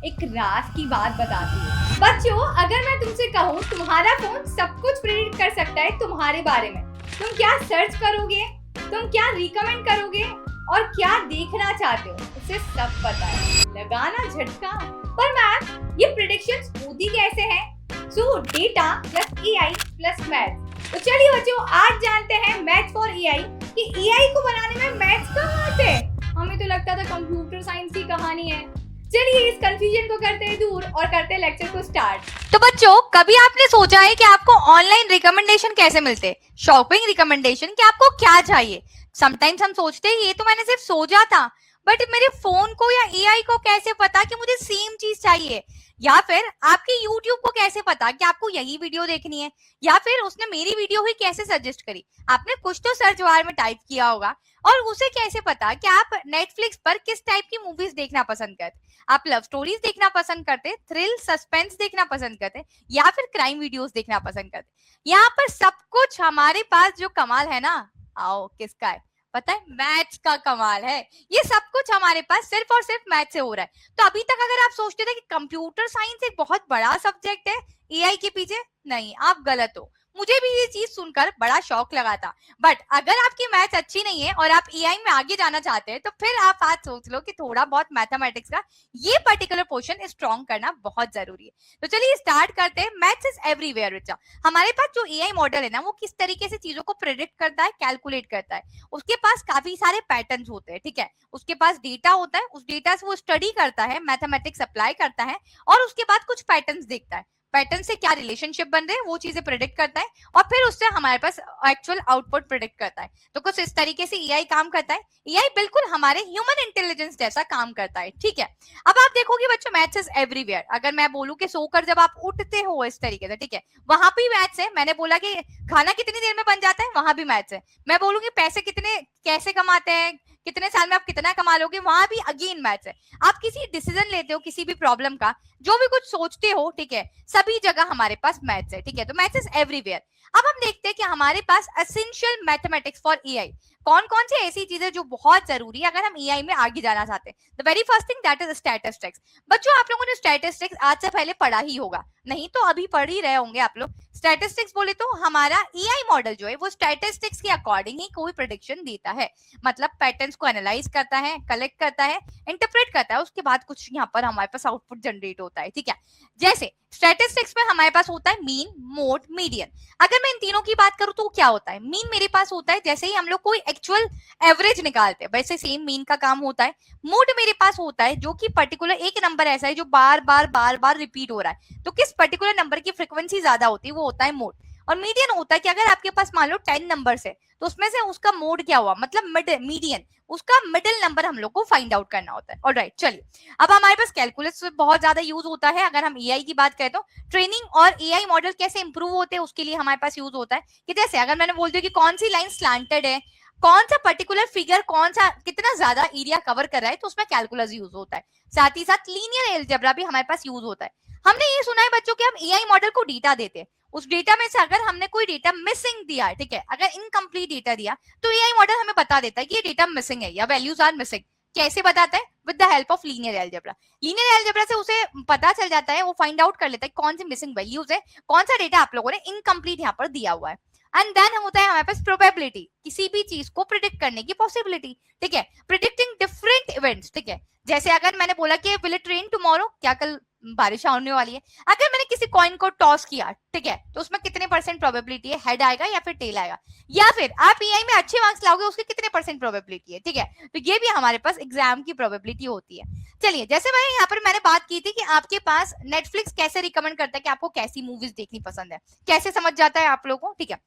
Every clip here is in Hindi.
एक राज की बात बताती हूँ। बच्चों, अगर मैं तुमसे कहूँ तुम्हारा फोन सब कुछ प्रेडिक्ट कर सकता है तुम्हारे बारे में, तुम क्या सर्च करोगे, तुम क्या रिकमेंड करोगे और क्या देखना चाहते हो, उसे सब पता है। लगाना झटका। पर मैम, ये प्रेडिक्शंस होती कैसे हैं? सो data plus AI plus maths. तो चलिए बच्चों, आज जानते हैं मैथ्स फॉर एआई कि एआई को बनाने में मैथ्स कहाँ आते हैं। हमें तो लगता था कंप्यूटर साइंस की कहानी है। चलिए इस कंफ्यूजन को करते हैं दूर और करते हैं लेक्चर को स्टार्ट। तो बच्चों, कभी आपने सोचा है कि आपको ऑनलाइन रिकमेंडेशन कैसे मिलते, शॉपिंग रिकमेंडेशन, कि आपको क्या चाहिए? समटाइम्स हम सोचते हैं ये तो मैंने सिर्फ सोचा था, बट मेरे फोन को या एआई को कैसे पता कि मुझे सेम चीज चाहिए? या फिर आपके YouTube को कैसे पता कि आपको यही वीडियो देखनी है? या फिर उसने मेरी वीडियो ही कैसे सजेस्ट करी? आपने कुछ तो सर्च बार में टाइप किया होगा, और उसे कैसे पता कि आप नेटफ्लिक्स पर किस टाइप की मूवीज देखना पसंद करते? आप लव स्टोरीज देखना पसंद करते, थ्रिल सस्पेंस देखना पसंद करते, या फिर क्राइम वीडियोस देखना पसंद करते? यहाँ पर सब कुछ हमारे पास जो कमाल है ना, आओ किसका है पता है? मैथ्स का कमाल है। ये सब कुछ हमारे पास सिर्फ और सिर्फ मैथ से हो रहा है। तो अभी तक अगर आप सोचते थे कि कंप्यूटर साइंस एक बहुत बड़ा सब्जेक्ट है एआई के पीछे, नहीं, आप गलत हो। मुझे भी ये चीज सुनकर बड़ा शौक लगा था, बट अगर आपकी मैथ्स अच्छी नहीं है और आप एआई में आगे जाना चाहते हैं, तो फिर आप आज सोच लो कि थोड़ा बहुत मैथमेटिक्स का ये पर्टिकुलर पोर्शन स्ट्रॉन्ग करना बहुत जरूरी है। तो चलिए स्टार्ट करते हैं। मैथ्स इज एवरीवेयर बच्चा। हमारे पास जो एआई मॉडल है ना, वो किस तरीके से चीजों को प्रिडिक्ट करता है, कैलकुलेट करता है। उसके पास काफी सारे पैटर्न्स होते हैं, ठीक है। उसके पास डेटा होता है, उस डेटा से वो स्टडी करता है, मैथमेटिक्स अप्लाई करता है, और उसके बाद कुछ पैटर्न्स देखता है। पैटर्न से क्या रिलेशनशिप बन रहे हैं वो चीजें प्रेडिक्ट करता है, और फिर उससे हमारे पास एक्चुअल आउटपुट प्रेडिक्ट करता है। तो कुछ इस तरीके से एआई काम करता है। एआई बिल्कुल हमारे ह्यूमन इंटेलिजेंस जैसा काम करता है, ठीक है। अब आप देखोगे बच्चों, मैथ्स इज एवरीवेयर। अगर मैं बोलूं कि सोकर जब आप उठते हो इस तरीके से, ठीक है, वहां भी मैथ्स है। मैंने बोला कि खाना कितनी देर में बन जाता है, वहां भी मैथ्स है। मैं बोलूंगी पैसे कितने कैसे कमाते हैं, कितने साल में आप कितना कमा लोगे, वहां भी अगेन मैथ्स है। आप किसी डिसीजन लेते हो किसी भी प्रॉब्लम का, जो भी कुछ सोचते हो, ठीक है, सभी जगह हमारे पास मैथ्स है, ठीक है। तो मैथ्स इज एवरीवेयर। अब हम देखते हैं कि हमारे पास एसेंशियल मैथमेटिक्स फॉर एआई कौन कौन सी ऐसी चीजें जो बहुत जरूरी है अगर हम एआई में आगे जाना चाहते हैं। The very first thing that is statistics. बच्चों, आप लोगों ने स्टैटिस्टिक्स आज से पहले पढ़ा ही होगा, नहीं तो अभी पढ़ ही रहे होंगे आप लोग। स्टैटिस्टिक्स बोले तो हमारा एआई मॉडल जो है वो स्टैटिस्टिक्स के अकॉर्डिंग ही कोई प्रेडिक्शन देता है। मतलब पैटर्न्स को एनालाइज करता है, कलेक्ट करता है, इंटरप्रेट करता है, उसके बाद कुछ यहाँ पर हमारे पास आउटपुट जनरेट होता है, ठीक है। जैसे स्टैटिस्टिक्स में हमारे पास होता है मीन, मोड, मीडियन। अगर मैं इन तीनों की बात करूं तो क्या होता है? मीन मेरे पास होता है जैसे ही हम लोग कोई एक्चुअल एवरेज निकालते हैं, वैसे सेम मीन का काम होता है। मोड मेरे पास होता है जो कि पर्टिकुलर एक नंबर ऐसा है जो बार बार रिपीट हो रहा है, तो किस पर्टिकुलर नंबर की फ्रीक्वेंसी ज्यादा होती है, वो होता है मोड। और मीडियन होता है कि अगर आपके पास मान लो 10 नंबर्स है, तो उसमें से उसका मोड क्या हुआ, मतलब मीडियन, उसका मिडिल नंबर हम लोग को फाइंड आउट करना होता है। ऑलराइट, चलिए अब हमारे पास कैलकुलस बहुत ज्यादा यूज होता है। अगर हम एआई की बात करें तो ट्रेनिंग और एआई मॉडल कैसे इंप्रूव होते हैं उसके लिए हमारे पास यूज होता है। कि जैसे अगर मैंने बोल दिया कि कौन सी लाइन स्लैंटेड है, कौन सा पर्टिकुलर फिगर कौन सा कितना ज्यादा एरिया कवर कर रहा है, तो उसमें कैलकुलस यूज होता है। साथ ही साथ लीनियर अलजेब्रा भी हमारे पास यूज होता है। हमने ये सुना है बच्चों कि हम एआई मॉडल को डेटा देते हैं, उस डेटा में से अगर हमने कोई डेटा मिसिंग दिया है, ठीक है, अगर इनकम्प्लीट डेटा दिया, तो एआई मॉडल हमें बता देता है कि ये डेटा मिसिंग है या वैल्यूज आर मिसिंग। कैसे बताता है? With the help of linear algebra. Linear algebra से उसे पता चल जाता है, वो फाइंड आउट कर लेता है कौन सी मिसिंग वैल्यूज है, कौन सा डेटा आप लोगों ने इनकम्प्लीट यहाँ पर दिया हुआ है। एंड देन होता है हमारे पास प्रोबेबिलिटी, किसी भी चीज को प्रिडिक्ट करने की पॉसिबिलिटी, ठीक है, प्रिडिक्टिंग डिफरेंट इवेंट्स, ठीक है। जैसे अगर मैंने बोला कि विल इट रेन टुमारो, क्या कल बारिश होने वाली है, अगर मैंने किसी कॉइन को टॉस किया, ठीक है, तो उसमें कितने परसेंट प्रोबेबिलिटी है, हेड आएगा या फिर टेल आएगा, या फिर आप एआई में अच्छे मार्क्स लाओगे उसके कितने परसेंट प्रोबेबिलिटी है, ठीक है। तो ये भी हमारे पास एग्जाम की प्रोबेबिलिटी होती है। चलिए, जैसे मैंने बात की थी कि आपके पास नेटफ्लिक्स कैसे रिकमेंड करता है कि आपको कैसी मूवीज देखनी पसंद है, कैसे समझ जाता है आप लोगों को, ठीक है।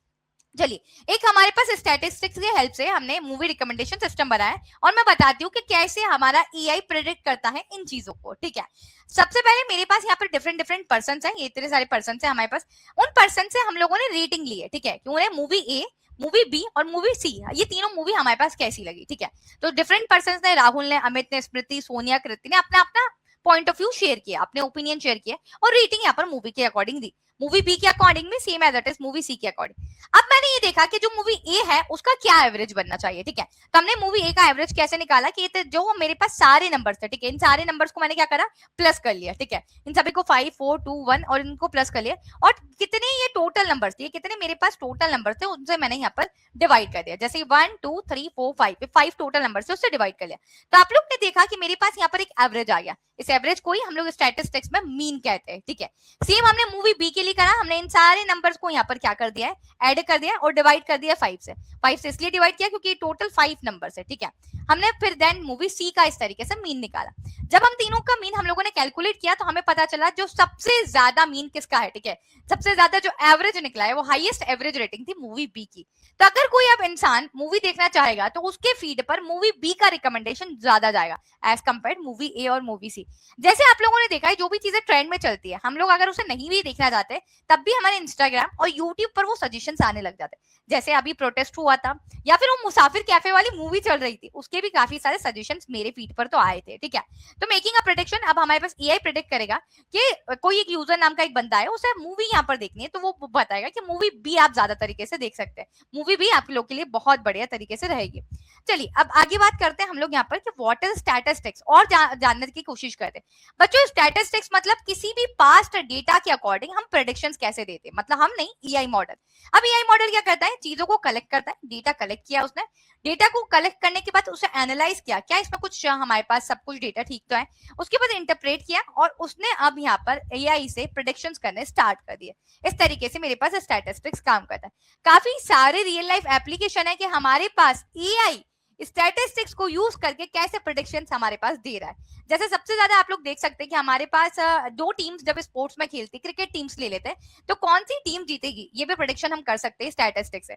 चलिए, एक हमारे पास स्टैटिस्टिक्स की हेल्प से हमने मूवी रिकमेंडेशन सिस्टम बनाया है, और मैं बताती हूँ कि कैसे हमारा एआई प्रेडिक्ट करता है इन चीजों को, ठीक है। सबसे पहले मेरे पास यहाँ पर डिफरेंट पर्सन है, ये इतने सारे पर्सन है हमारे पास। उन पर्सन से हम लोगों ने रेटिंग ली है, ठीक है, कि उन्हें मूवी ए, मूवी बी और मूवी सी, ये तीनों मूवी हमारे पास कैसी लगी, ठीक है। तो डिफरेंट पर्सन ने, राहुल ने, अमित ने, स्मृति, सोनिया, कृति ने अपना अपना पॉइंट ऑफ व्यू शेयर किया, अपने ओपिनियन शेयर किया, और रेटिंग यहाँ पर मूवी के अकॉर्डिंग दी। मूवी बी के अकॉर्डिंग भी same as it is movie C के अकॉर्डिंग। अब मैंने ये देखा कि जो मूवी ए है उसका क्या एवरेज बनना चाहिए, ठीक है। तो हमने मूवी ए का एवरेज कैसे निकाला कि ये जो मेरे पास सारे नंबर्स थे, ठीक है, इन सारे नंबर्स को मैंने क्या करा, प्लस कर लिया, ठीक है, इन सभी को 5 4 2 1 और इनको प्लस कर लिया, और कितने ये टोटल नंबर्स थे, कितने मेरे पास टोटल नंबर्स थे उनसे मैंने यहाँ पर डिवाइड कर दिया, जैसे 1 2 3 4 5 टोटल नंबर्स थे उससे डिवाइड कर लिया। तो आप लोग ने देखा कि मेरे पास यहाँ पर एक एवरेज आ गया। इस एवरेज को ही हम लोग स्टैटिस्टिक्स में मीन कहते हैं, ठीक है। सेम हमने मूवी बी के लिए करा, हमने इन सारे नंबर्स को यहाँ पर क्या कर दिया है, ऐड कर दिया और डिवाइड कर दिया 5 से। 5 से इसलिए डिवाइड किया क्योंकि टोटल 5 नंबर्स है, ठीक है। हमने फिर देन मूवी सी का इस तरीके से मीन निकाला। जब हम तीनों का मीन हम लोगों ने कैलकुलेट किया तो हमें पता चला जो सबसे ज्यादा मीन किसका है, ठीक है, सबसे ज्यादा जो एवरेज निकला है वो हाईएस्ट एवरेज रेटिंग थी मूवी बी की। तो अगर कोई अब इंसान मूवी देखना चाहेगा तो उसके फीड पर मूवी बी का रिकमेंडेशन ज्यादा जाएगा एज कंपेयर मूवी ए और मूवी सी। जैसे आप लोगों ने देखा है जो भी चीजें ट्रेंड में चलती है हम लोग अगर उसे नहीं भी देखना चाहते तब भी हमारे इंस्टाग्राम और यूट्यूब पर वो सजेशंस आने लग जाते हैं। जैसे अभी प्रोटेस्ट हुआ था या फिर वो मुसाफिर कैफे वाली मूवी चल रही थी उसके भी काफी सारे सजेशंस मेरे फीड पर तो आए थे, ठीक है। तो मेकिंग अ प्रेडिक्शन, अब हमारे पास एआई प्रेडिक्ट करेगा कि कोई एक यूजर नाम का एक बंदा है उसे मूवी यहाँ पर देखनी है तो वो बताएगा कि मूवी बी आप ज्यादा तरीके से देख सकते हैं, मूवी बी आप लोग के लिए बहुत बढ़िया तरीके से रहेगी। चलिए अब आगे बात करते हैं हम लोग यहाँ पर कि व्हाट इज स्टैटिस्टिक्स और जानने की कोशिश करते हैं। बच्चों स्टैटिस्टिक्स मतलब किसी भी पास्ट डेटा के अकॉर्डिंग हम प्रेडिक्शंस कैसे देते हैं, मतलब हम नहीं, ईआई मॉडल। अब ईआई मॉडल क्या करता है, चीजों को कलेक्ट करता है, डेटा कलेक्ट किया उसने, डेटा को कलेक्ट करने के बाद उसे एनालाइज किया, क्या इसमें कुछ हमारे पास सब कुछ डेटा ठीक तो है, उसके बाद इंटरप्रेट किया और उसने अब यहाँ पर एआई से प्रेडिक्शंस करने स्टार्ट कर दिए। इस तरीके से मेरे पास स्टैटिस्टिक्स काम करता है। काफी सारे रियल लाइफ एप्लीकेशन है कि हमारे पास एआई स्टैटिस्टिक्स को यूज करके कैसे प्रेडिक्शंस हमारे पास दे रहा है। जैसे सबसे ज्यादा आप लोग देख सकते हैं कि हमारे पास दो टीम्स जब स्पोर्ट्स में खेलती, क्रिकेट टीम्स ले लेते हैं तो कौन सी टीम जीतेगी ये भी प्रेडिक्शन हम कर सकते हैं स्टैटिस्टिक्स से।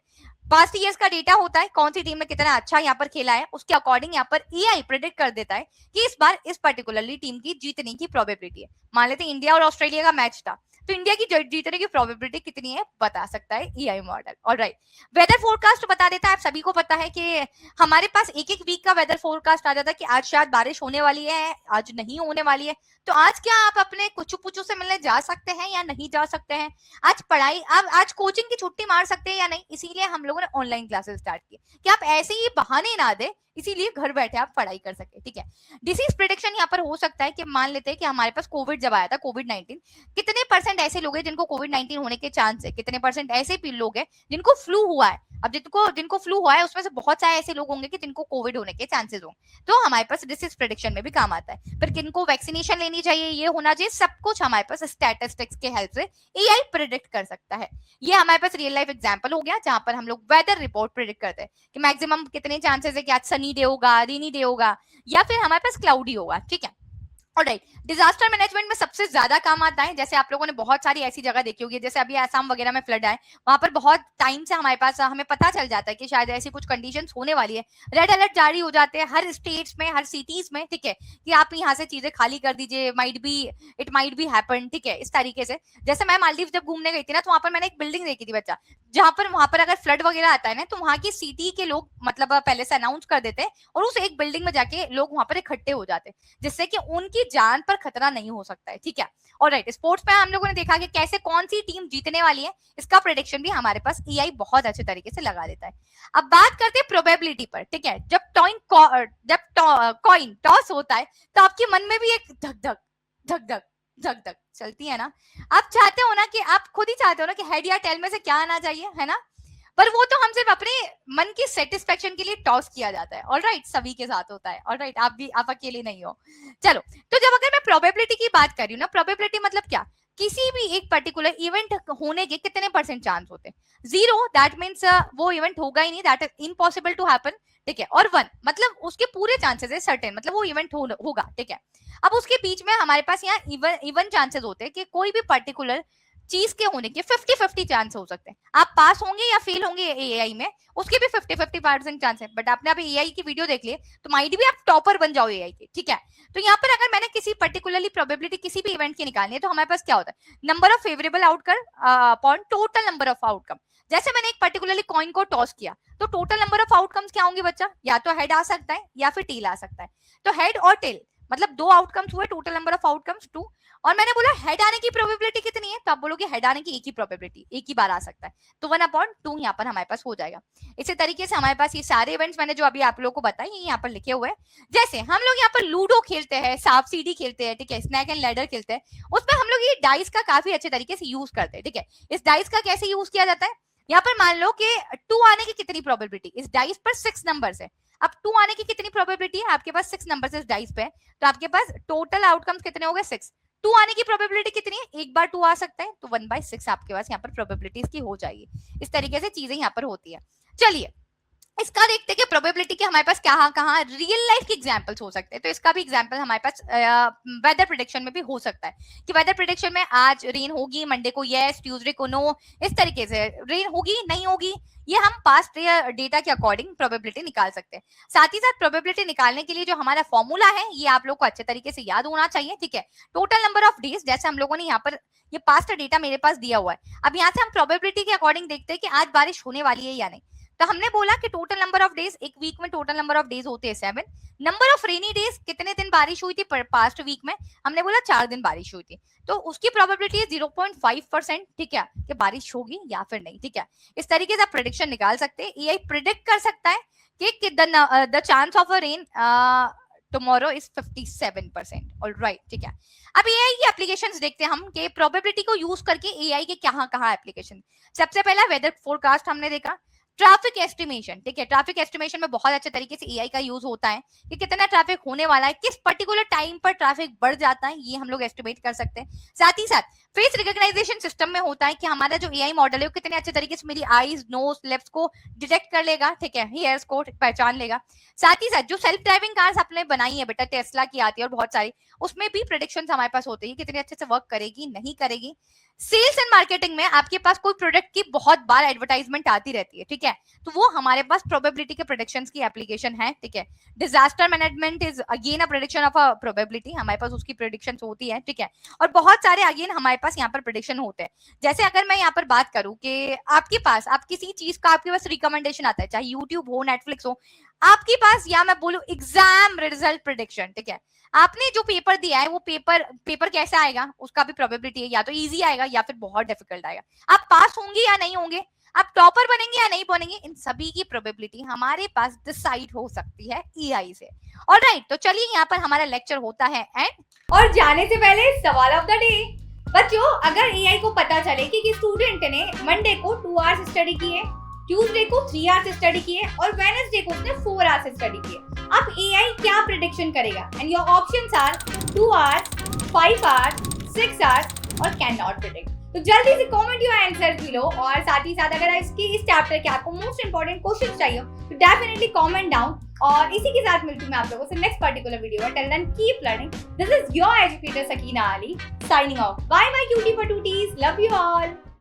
पास्ट ईयर्स का डेटा होता है, कौन सी टीम ने कितना अच्छा यहाँ पर खेला है उसके अकॉर्डिंग यहाँ पर एआई प्रेडिक्ट कर देता है कि इस बार इस पर्टिकुलरली टीम की जीतने की प्रोबेबिलिटी है। मान लेते हैं इंडिया और ऑस्ट्रेलिया का मैच था तो इंडिया की जीतने की प्रोबेबिलिटी कितनी है बता सकता है AI model. Alright, weather forecast बता देता है। आप सभी को पता है कि हमारे पास एक एक वीक का वेदर फोरकास्ट आ जाता है कि आज शायद बारिश होने वाली है, आज नहीं होने वाली है। तो आज क्या आप अपने कुछ पुचू से मिलने जा सकते हैं या नहीं जा सकते हैं, आज पढ़ाई आप आज कोचिंग की छुट्टी मार सकते हैं या नहीं। इसीलिए हम लोगों ने ऑनलाइन क्लासेस स्टार्ट की कि आप ऐसे ही बहाने ना दे, इसीलिए घर बैठे आप पढ़ाई कर सके, ठीक है। डिसीज प्रेडिक्शन यहाँ पर हो सकता है कि मान लेते हैं कि हमारे पास कोविड जब आया था, कोविड-19, कितने परसेंट ऐसे लोग हैं जिनको कोविड-19 होने के चांस है, कितने परसेंट ऐसे भी लोग हैं जिनको फ्लू हुआ है। अब जिनको फ्लू हुआ है उसमें से बहुत सारे ऐसे लोग होंगे कि जिनको कोविड होने के चांसेस होंगे, तो हमारे पास डिसीज प्रेडिक्शन में भी काम आता है। फिर किनको वैक्सीनेशन लेनी चाहिए, ये होना चाहिए, सब कुछ हमारे पास स्टैटिस्टिक्स के हेल्प से एआई प्रेडिक्ट कर सकता है। ये हमारे पास रियल लाइफ एग्जांपल हो गया जहां पर हम लोग वेदर रिपोर्ट प्रेडिक्ट करते हैं कि मैक्सिमम कितने चांसेस है कि आज सनी डे होगा, रेनी डे होगा या फिर हमारे पास क्लाउडी होगा, ठीक है। ऑलराइट, डिजास्टर मैनेजमेंट में सबसे ज्यादा काम आता है। जैसे आप लोगों ने बहुत सारी ऐसी जगह देखी होगी, जैसे अभी आसाम वगैरह में फ्लड आए, वहां पर बहुत टाइम से हमारे पास हमें पता चल जाता है कि शायद ऐसी कुछ कंडीशंस होने वाली है, रेड अलर्ट जारी हो जाते हैं हर स्टेट्स में, हर सिटीज में, ठीक है, कि आप यहाँ से चीजें खाली कर दीजिए, इट माइट बी हैपन, ठीक है, इस तरीके से। जैसे मैं मालदीव जब घूमने गई थी ना तो वहां पर मैंने एक बिल्डिंग देखी थी बच्चा, जहां पर वहां पर अगर फ्लड वगैरह आता है ना तो वहां की सिटी के लोग मतलब पहले से अनाउंस कर देते हैं और उस एक बिल्डिंग में जाके लोग वहां पर इकट्ठे हो जाते हैं जिससे कि उनकी जान पर खतरा नहीं हो सकता है, ठीक है। ऑलराइट, स्पोर्ट्स में हम लोगों ने देखा कि कैसे कौन सी टीम जीतने वाली है, इसका प्रेडिक्शन भी हमारे पास एआई बहुत अच्छे तरीके से लगा देता है। अब बात करते हैं प्रोबेबिलिटी पर, ठीक है। जब कॉइन टॉस होता है तो आपके मन में भी एक धक धक धक धक धक धक चलती है ना। आप चाहते हो ना कि आप खुद ही चाहते हो ना कि हेड या टेल में से क्या आना चाहिए, है ना। पर वो तो हम सिर्फ अपने मन की सेटिस्फेक्शन के लिए टॉस किया जाता है। ऑलराइट, सभी के साथ होता है। ऑलराइट, आप अकेले नहीं हो। चलो, तो जब अगर मैं प्रोबेबिलिटी की बात कर रही हूँ ना, प्रोबेबिलिटी मतलब क्या, किसी भी एक पर्टिकुलर इवेंट होने के कितने परसेंट चांस होते हैं। 0 दैट मीन्स वो इवेंट होगा ही नहीं, that is impossible to happen, ठीक है। और 1 मतलब उसके पूरे चांसेस है सर्टेन, मतलब वो इवेंट होगा, ठीक है। अब उसके बीच में हमारे पास यहाँ इवन चांसेस होते हैं कि कोई भी पर्टिकुलर चीज के होने के 50-50 चांस हो सकते हैं। आप पास होंगे या फेल होंगे एआई में, उसके भी 50-50% चांस है। बट आपने अभी एआई की वीडियो देख ली तो माइट भी आप टॉपर बन जाओ एआई के, ठीक है। तो यहाँ पर अगर मैंने किसी पर्टिकुलरली प्रोबेबिलिटी किसी भी इवेंट की निकालनी है तो हमारे पास क्या होता है, number of favourable outcome upon total number of outcome. जैसे मैंने एक पर्टिकुलरली कॉइन को टॉस किया तो टोटल नंबर ऑफ आउटकम्स क्या होंगे बच्चा, या तो हेड आ सकता है या फिर टेल आ सकता है। तो हेड और टेल मतलब 2 आउटकम्स हुए, टोटल नंबर ऑफ आउटकम्स 2। और मैंने बोला हेड आने की प्रोबेबिलिटी कितनी है, तो आप बोलोगे हेड आने की एक ही प्रोबेबिलिटी, एक ही बार आ सकता है, तो 1/2 यहाँ पर हमारे पास हो जाएगा। इसी तरीके से हमारे पास ये सारे इवेंट्स मैंने जो अभी आप लोगों को बताए ये यहाँ पर लिखे हुए हैं। जैसे हम लोग यहाँ पर लूडो खेलते हैं, सांप सीढ़ी खेलते हैं, ठीक है, स्नैक एंड लैडर खेलते हैं, उसमें हम लोग ये डाइस का काफी अच्छे तरीके से यूज करते हैं, ठीक है। इस डाइस का कैसे यूज किया जाता है, यहाँ पर मान लो कि 2 आने की कितनी प्रोबेबिलिटी, इस डाइस पर 6 नंबर्स है। अब 2 आने की कितनी प्रोबेबिलिटी है, आपके पास 6 नंबर्स इस डाइस पे, तो आपके पास टोटल आउटकम्स कितने हो गए 6। 2 आने की प्रोबेबिलिटी कितनी है, एक बार 2 आ सकता है, तो 1/6 आपके पास यहाँ पर प्रोबेबिलिटी इसकी हो जाएगी। इस तरीके से चीजें यहाँ पर होती है। चलिए इसका देखते हैं कि प्रोबेबिलिटी के हमारे पास कहाँ कहाँ रियल लाइफ के एग्जांपल्स हो सकते हैं। तो इसका भी एग्जांपल हमारे पास वेदर प्रेडिक्शन में भी हो सकता है कि वेदर प्रेडिक्शन में आज रेन होगी, मंडे को यस, ट्यूसडे को नो, इस तरीके से रेन होगी नहीं होगी, ये हम पास्ट डेटा के अकॉर्डिंग प्रोबेबिलिटी निकाल सकते हैं। साथ ही साथ प्रोबेबिलिटी निकालने के लिए जो हमारा फॉर्मूला है ये आप लोग को अच्छे तरीके से याद होना चाहिए, ठीक है। टोटल नंबर ऑफ डेज, जैसे हम लोगों ने यहाँ पर ये पास्ट डेटा मेरे पास दिया हुआ है, अब यहाँ से हम प्रोबेबिलिटी के अकॉर्डिंग देखते हैं कि आज बारिश होने वाली है या नहीं। तो हमने बोला कि टोटल नंबर ऑफ डेज, एक वीक में टोटल नंबर ऑफ डेज होते हैं 7। नंबर ऑफ रेनी डेज, कितने दिन बारिश हुई थी पास्ट वीक में, हमने बोला 4 दिन बारिश हुई थी, तो उसकी प्रोबेबिलिटी है 0.5%, ठीक है, कि बारिश होगी या फिर नहीं, ठीक है। इस तरीके से आप प्रेडिक्शन निकाल सकते हैं। एआई प्रिडिक्ट कर सकता है कि the chance of a rain tomorrow is 57%, alright, ठीक है। अब एआई की एप्लीकेशंस देखते हैं हम कि प्रोबेबिलिटी को यूज करके एआई के कहाँ एप्लीकेशन। सबसे पहला वेदर फोरकास्ट हमने देखा, ट्रैफिक एस्टिमेशन, ठीक है, ट्रैफिक एस्टिमेशन में बहुत अच्छे तरीके से एआई का यूज होता है कि कितना ट्रैफिक होने वाला है, किस पर्टिकुलर टाइम पर ट्रैफिक बढ़ जाता है, ये हम लोग एस्टिमेट कर सकते हैं। साथ ही साथ फेस रिकॉग्नाइजेशन सिस्टम में होता है कि हमारा जो एआई मॉडल है वो कितने अच्छे तरीके से मेरी आईज, नोज, लिप्स को डिटेक्ट कर लेगा, ठीक है, हेयर्स को पहचान लेगा। साथ ही साथ जो सेल्फ ड्राइविंग कार्स आपने बनाई है बेटा, टेस्ला की आती है और बहुत सारी, उसमें भी प्रेडिक्शन हमारे पास होते हैं कितने अच्छे से वर्क करेगी नहीं करेगी। सेल्स एंड मार्केटिंग में आपके पास कोई प्रोडक्ट की बहुत बार एडवर्टाइजमेंट आती रहती है, ठीक है, तो वो हमारे पास प्रोबेबिलिटी के प्रेडिक्शंस की एप्लीकेशन है, ठीक है। Disaster management is again a prediction of a probability, हमारे पास उसकी प्रेडिक्शन होती है, ठीक है। और बहुत सारे अगेन हमारे पास यहाँ पर प्रेडिक्शन होते हैं। जैसे अगर मैं यहाँ पर बात करूं कि आपके पास आप किसी चीज का आपके पास रिकमेंडेशन आता है, चाहे यूट्यूब हो, नेटफ्लिक्स हो, आपके पास, या मैं बोलूं एग्जाम रिजल्ट प्रेडिक्शन, ठीक है, आपने जो पेपर दिया है वो पेपर कैसा आएगा उसका भी प्रोबेबिलिटी है, या तो इजी आएगा या फिर बहुत डिफिकल्ट आएगा, आप पास होंगे या नहीं होंगे, आप टॉपर बनेंगे या नहीं बनेंगे, इन सभी की प्रोबेबिलिटी हमारे पास डिसाइड हो सकती है एआई से। ऑलराइट, तो चलिए यहाँ पर हमारा लेक्चर होता है एंड। और जाने से पहले सवाल ऑफ द डे, बच्चों अगर एआई को पता चले कि स्टूडेंट ने मंडे को 2 आवर्स स्टडी किए, ट्यूसडे को 3 आवर्स स्टडी किए और वेडनेसडे को उसने 4 आवर्स स्टडी किए, अब एआई क्या प्रेडिक्शन करेगा? And your options are 2 hours, 5 hours, 6 hours और कैन नॉट प्रेडिक्ट। तो जल्दी से कमेंट योर आंसर्स बिलो, और साथ ही साथ अगर इस चैप्टर के आपको मोस्ट इंपोर्टेंट क्वेश्चंस चाहिए तो डेफिनेटली कमेंट डाउन। और इसी के साथ मिलती हूँ मैं आप लोगों से नेक्स्ट पर्टिकुलर वीडियो में। Till then keep learning, this is your educator Sakina Ali signing off. Bye bye cutie patooties, love you all.